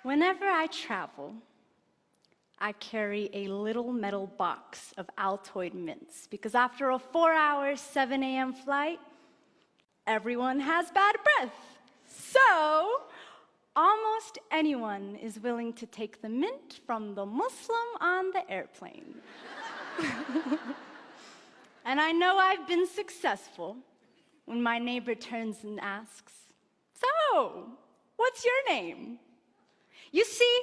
Whenever I travel, I carry a little metal box of Altoid mints because after a 4-hour, 7 a.m. flight, everyone has bad breath. So, almost anyone is willing to take the mint from the Muslim on the airplane. And I know I've been successful when my neighbor turns and asks, "So, what's your name?" You see,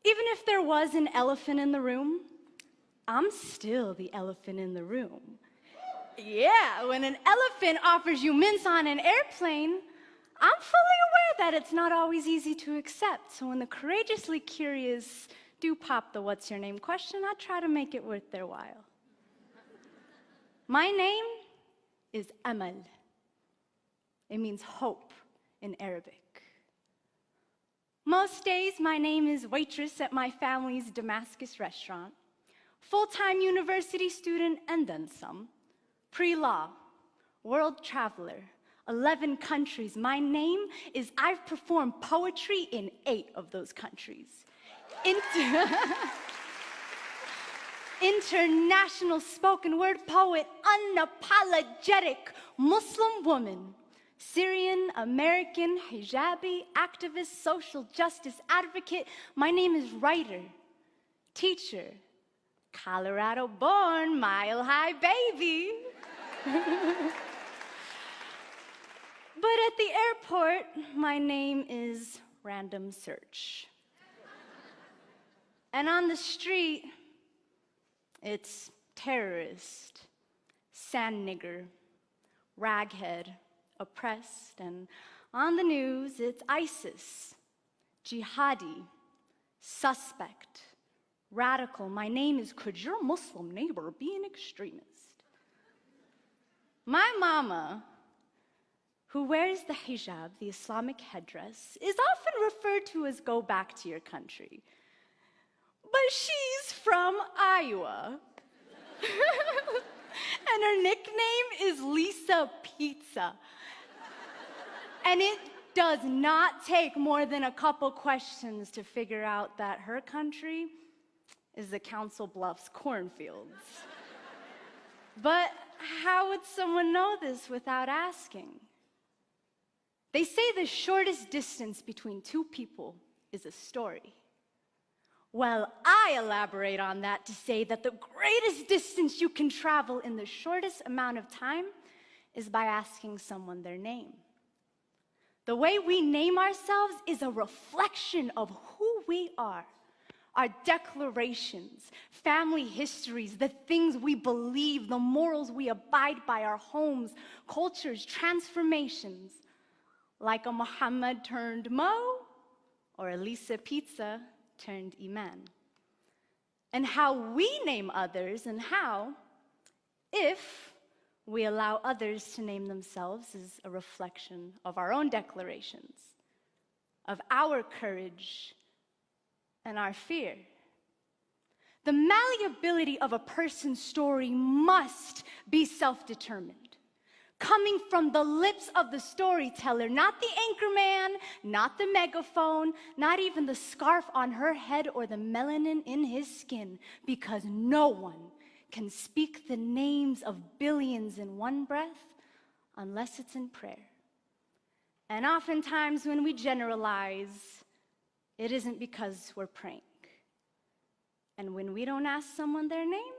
even if there was an elephant in the room, I'm still the elephant in the room. Yeah, when an elephant offers you mints on an airplane, I'm fully aware that it's not always easy to accept. So when the courageously curious do pop the "what's your name" question, I try to make it worth their while. My name is Amal. It means hope in Arabic. Most days, my name is waitress at my family's Damascus restaurant, full-time university student, and then some, pre-law, world traveler, 11 countries. My name is I've performed poetry in 8 of those countries. International spoken word poet, unapologetic Muslim woman, Syrian, American, hijabi, activist, social justice advocate. My name is writer, teacher, Colorado-born, mile-high baby. But at the airport, my name is random search. And on the street, it's terrorist, sand nigger, raghead, oppressed, and on the news, it's ISIS, jihadi, suspect, radical. My name is could your Muslim neighbor be an extremist? My mama, who wears the hijab, the Islamic headdress, is often referred to as go back to your country. But she's from Iowa. And her nickname is Lisa Pizza. And it does not take more than a couple questions to figure out that her country is the Council Bluffs cornfields. But how would someone know this without asking? They say the shortest distance between two people is a story. Well, I elaborate on that to say that the greatest distance you can travel in the shortest amount of time is by asking someone their name. The way we name ourselves is a reflection of who we are. Our declarations, family histories, the things we believe, the morals we abide by, our homes, cultures, transformations, like a Muhammad turned Mo or a Lisa Pizza turned Iman. And how we name others and how, if we allow others to name themselves, is a reflection of our own declarations, of our courage and our fear. The malleability of a person's story must be self-determined, coming from the lips of the storyteller, not the anchorman, not the megaphone, not even the scarf on her head or the melanin in his skin, because no one can speak the names of billions in one breath unless it's in prayer. And oftentimes when we generalize, it isn't because we're praying. And when we don't ask someone their name,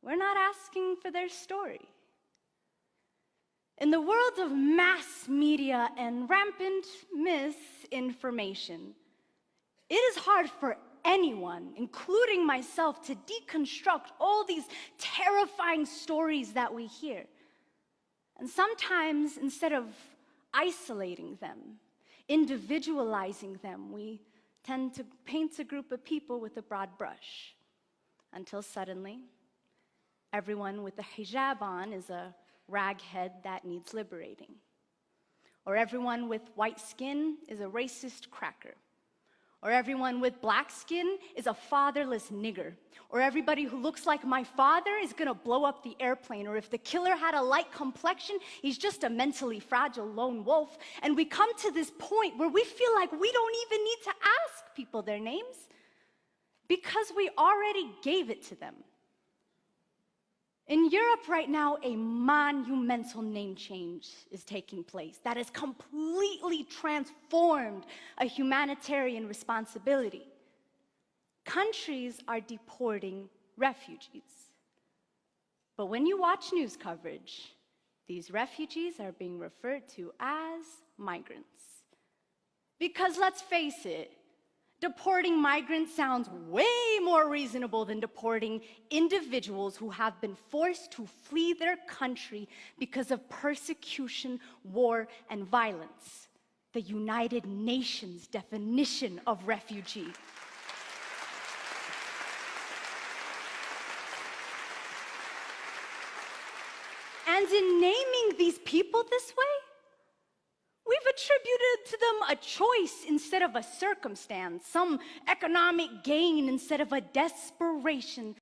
we're not asking for their story. In the world of mass media and rampant misinformation, it is hard for anyone, including myself, to deconstruct all these terrifying stories that we hear. And sometimes, instead of isolating them, individualizing them, we tend to paint a group of people with a broad brush, until suddenly, everyone with a hijab on is a raghead that needs liberating. Or everyone with white skin is a racist cracker. Or everyone with black skin is a fatherless nigger. Or everybody who looks like my father is gonna blow up the airplane. Or if the killer had a light complexion, he's just a mentally fragile lone wolf. And we come to this point where we feel like we don't even need to ask people their names because we already gave it to them. In Europe right now, a monumental name change is taking place that has completely transformed a humanitarian responsibility. Countries are deporting refugees. But when you watch news coverage, these refugees are being referred to as migrants. Because let's face it, deporting migrants sounds way more reasonable than deporting individuals who have been forced to flee their country because of persecution, war, and violence. The United Nations definition of refugee. And in naming these people this way, we've attributed to them a choice instead of a circumstance, some economic gain instead of a desperation.